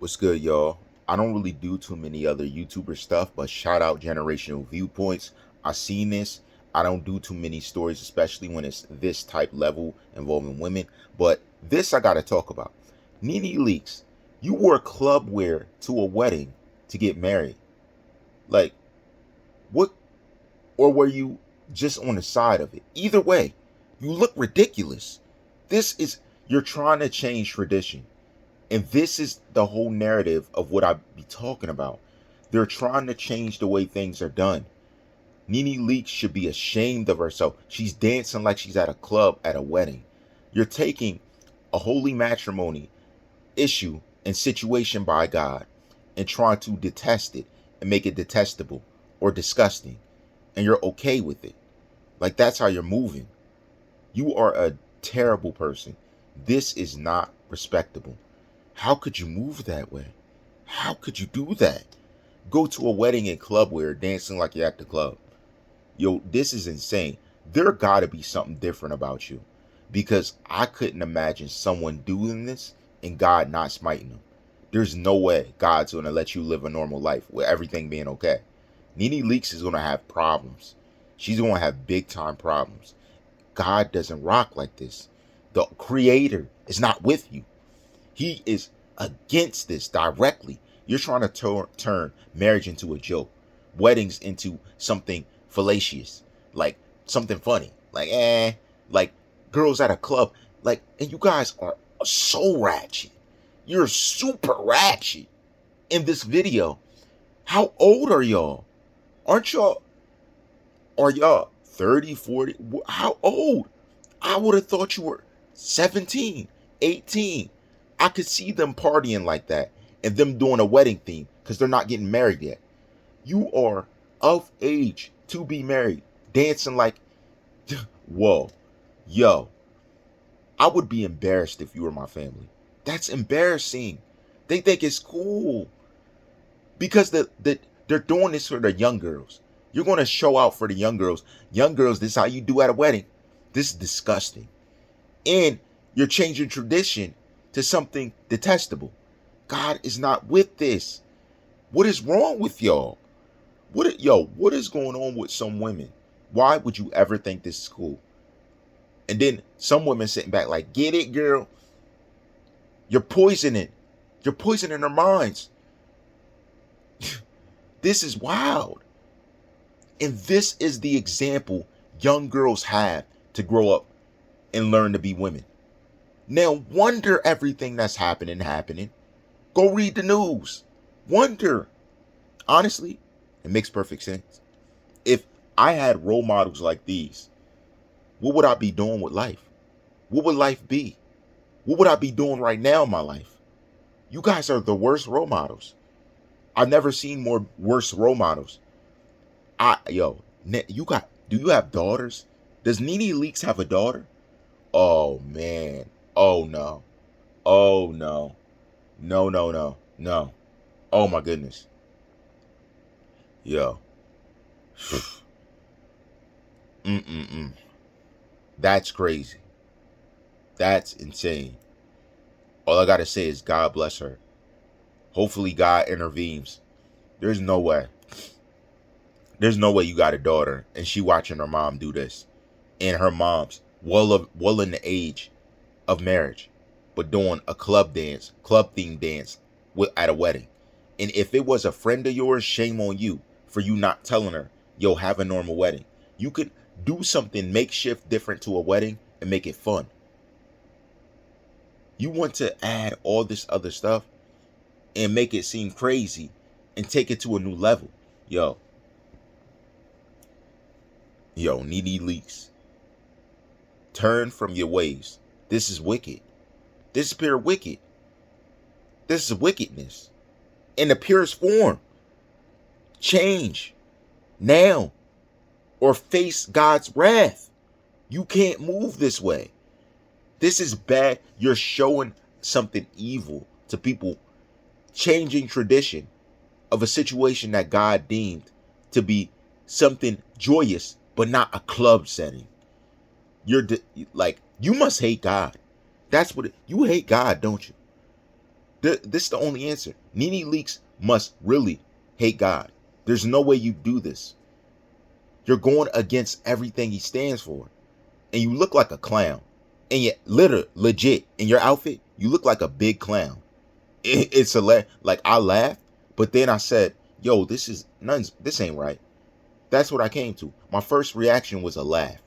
What's good, y'all? I don't really do too many other YouTuber stuff, but shout out Generational Viewpoints. I seen this. I don't do too many stories, especially when it's this type level involving women. But this I gotta talk about. NENE Leakes. You wore club wear to a wedding to get married. Like, what? Or were you just on the side of it? Either way, you look ridiculous. This is, you're trying to change tradition. And this is the whole narrative of what I be talking about. They're trying to change the way things are done. NENE Leakes should be ashamed of herself. She's dancing like she's at a club at a wedding. You're taking a holy matrimony issue and situation by God and trying to detest it and make it detestable or disgusting. And you're okay with it. Like, that's how you're moving. You are a terrible person. This is not respectable. How could you move that way? How could you do that? Go to a wedding in club wear, dancing like you're at the club. Yo, this is insane. There gotta be something different about you. Because I couldn't imagine someone doing this and God not smiting them. There's no way God's gonna let you live a normal life with everything being okay. NENE Leakes is gonna have problems. She's gonna have big time problems. God doesn't rock like this. The creator is not with you. He is against this directly. You're trying to turn marriage into a joke, weddings into something fallacious, like something funny, like girls at a club, like, and you guys are so ratchet. You're super ratchet in this video. How old are y'all? Aren't y'all? Are y'all 30, 40? How old? I would have thought you were 17, 18. I could see them partying like that and them doing a wedding theme because they're not getting married yet. You are of age to be married, dancing like, whoa, yo. I would be embarrassed if you were my family. That's embarrassing. They think it's cool because they're doing this for the young girls. You're going to show out for the young girls. Young girls, this is how you do at a wedding. This is disgusting. And you're changing tradition to something detestable. God is not with this. What is wrong with y'all? What is going on with some women? Why would you ever think this is cool? And then some women sitting back like, get it, girl. You're poisoning. You're poisoning their minds. This is wild. And this is the example young girls have to grow up and learn to be women. Now wonder everything that's happening. Go read the news. Wonder. Honestly, it makes perfect sense. If I had role models like these, what would I be doing with life? What would life be? What would I be doing right now in my life? You guys are the worst role models. I've never seen more worse role models. Do you have daughters? Does NENE Leakes have a daughter? Oh man. Oh no. Oh no. No, no, no, no. Oh my goodness. Yo. Mm-mm-mm. That's crazy. That's insane. All I gotta say is God bless her. Hopefully God intervenes. There's no way. There's no way you got a daughter and she watching her mom do this. And her mom's well in the age of marriage, but doing a club themed dance at a wedding. And if it was a friend of yours, shame on you for you not telling her, yo, have a normal wedding. You could do something makeshift different to a wedding and make it fun. You want to add all this other stuff and make it seem crazy and take it to a new level. Yo, NENE Leakes. Turn from your ways. This is wicked. This is pure wicked. This is wickedness in the purest form. Change now or face God's wrath. You can't move this way. This is bad. You're showing something evil to people, changing tradition of a situation that God deemed to be something joyous, but not a club setting. Like, you must hate God. That's what you hate God, don't you? This is the only answer. NENE Leakes must really hate God. There's no way you do this. You're going against everything he stands for. And you look like a clown. And yet, legit, in your outfit, you look like a big clown. It's like I laughed, but then I said, yo, this ain't right. That's what I came to. My first reaction was a laugh.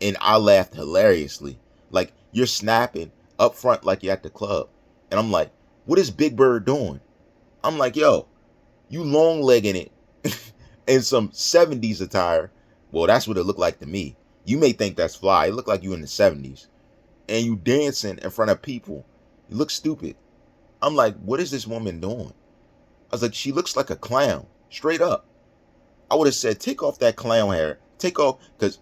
And I laughed hilariously. Like, you're snapping up front like you're at the club. And I'm like, what is Big Bird doing? I'm like, yo, you long legging it in some 70s attire. Well, that's what it looked like to me. You may think that's fly. It looked like you in the 70s. And you dancing in front of people. You look stupid. I'm like, what is this woman doing? I was like, she looks like a clown. Straight up. I would have said, take off that clown hair. Take off, because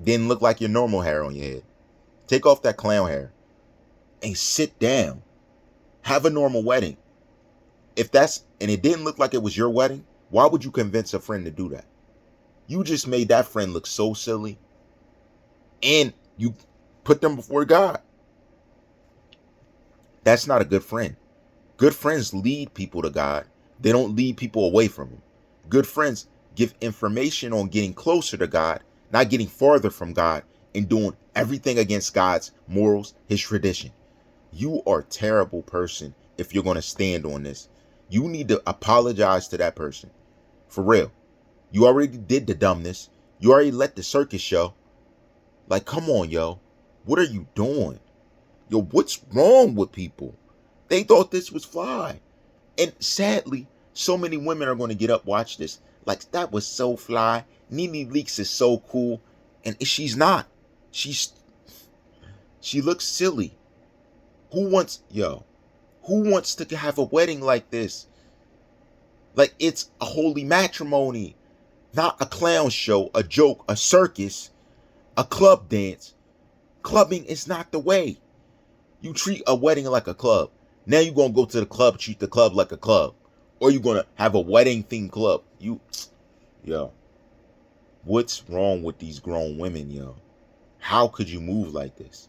didn't look like your normal hair on your head. Take off that clown hair and sit down. Have a normal wedding. And it didn't look like it was your wedding, why would you convince a friend to do that? You just made that friend look so silly. And you put them before God. That's not a good friend. Good friends lead people to God. They don't lead people away from him. Good friends give information on getting closer to God, not getting farther from God, and doing everything against God's morals, his tradition. You are a terrible person if you're going to stand on this. You need to apologize to that person. For real. You already did the dumbness. You already let the circus show. Like, come on, yo. What are you doing? Yo, what's wrong with people? They thought this was fly. And sadly, so many women are going to get up, watch this. Like, that was so fly. NENE Leakes is so cool. And she's not. She looks silly. Who wants to have a wedding like this? Like, it's a holy matrimony, not a clown show, a joke, a circus, a club dance. Clubbing is not the way. You treat a wedding like a club. Now you're going to go to the club, treat the club like a club. Or you're going to have a wedding themed club. Yo, what's wrong with these grown women, yo? How could you move like this?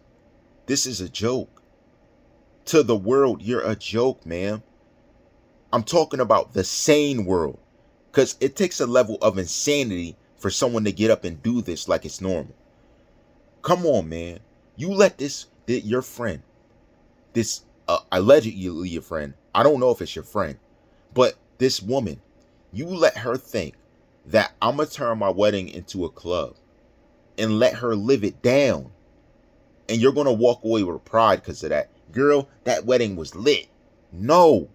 This is a joke. To the world, you're a joke, man. I'm talking about the sane world. Because it takes a level of insanity for someone to get up and do this like it's normal. Come on, man. You let your friend, this allegedly your friend, I don't know if it's your friend, but this woman, you let her think that I'm going to turn my wedding into a club and let her live it down. And you're going to walk away with pride because of that. Girl, that wedding was lit. No,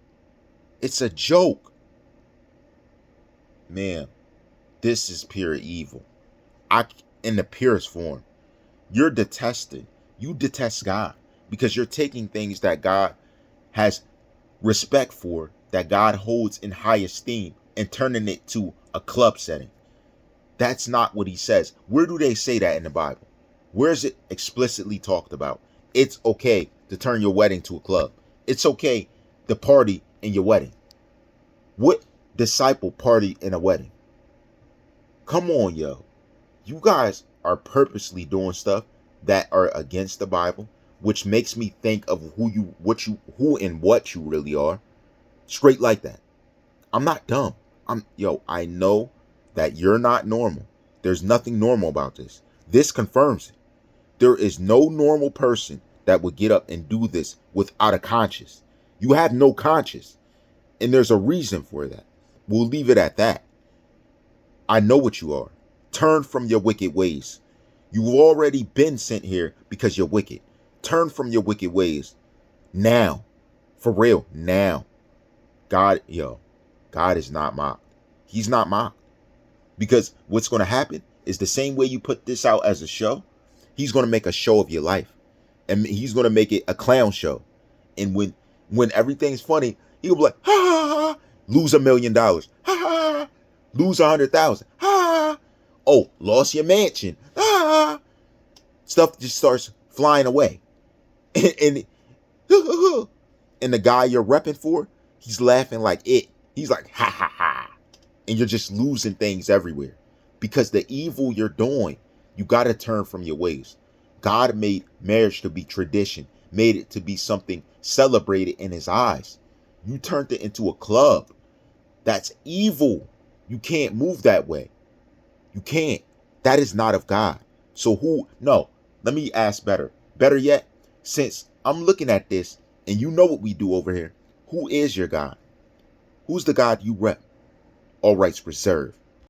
it's a joke. Man, this is pure evil. In the purest form. You're detested. You detest God because you're taking things that God has respect for, that God holds in high esteem, and turning it to a club setting. That's not what he says. Where do they say that in the Bible? Where is it explicitly talked about? It's okay to turn your wedding to a club. It's okay to party in your wedding. What disciple party in a wedding? Come on, yo. You guys are purposely doing stuff that are against the Bible, which makes me think of who and what you really are. Straight like that. I'm not dumb. I know that you're not normal. There's nothing normal about this. This confirms it. There is no normal person that would get up and do this without a conscience. You have no conscience. And there's a reason for that. We'll leave it at that. I know what you are. Turn from your wicked ways. You've already been sent here because you're wicked. Turn from your wicked ways. Now. For real. Now. God is not mocked. He's not mocked. Because what's going to happen is the same way you put this out as a show, he's going to make a show of your life. And he's going to make it a clown show. And when everything's funny, he'll be like, ha, ha, ha, lose $1 million. Ha, ha, ha, lose 100,000. Ha, ha, oh, lost your mansion. Ha, ha. Stuff just starts flying away. And the guy you're repping for, he's laughing like it. He's like, ha, ha, ha. And you're just losing things everywhere. Because the evil you're doing, you got to turn from your ways. God made marriage to be tradition. made it to be something celebrated in his eyes. You turned it into a club. That's evil. You can't move that way. You can't. That is not of God. So who? No, let me ask better. Better yet, since I'm looking at this and you know what we do over here, who is your God? Who's the God you rep? All rights reserved.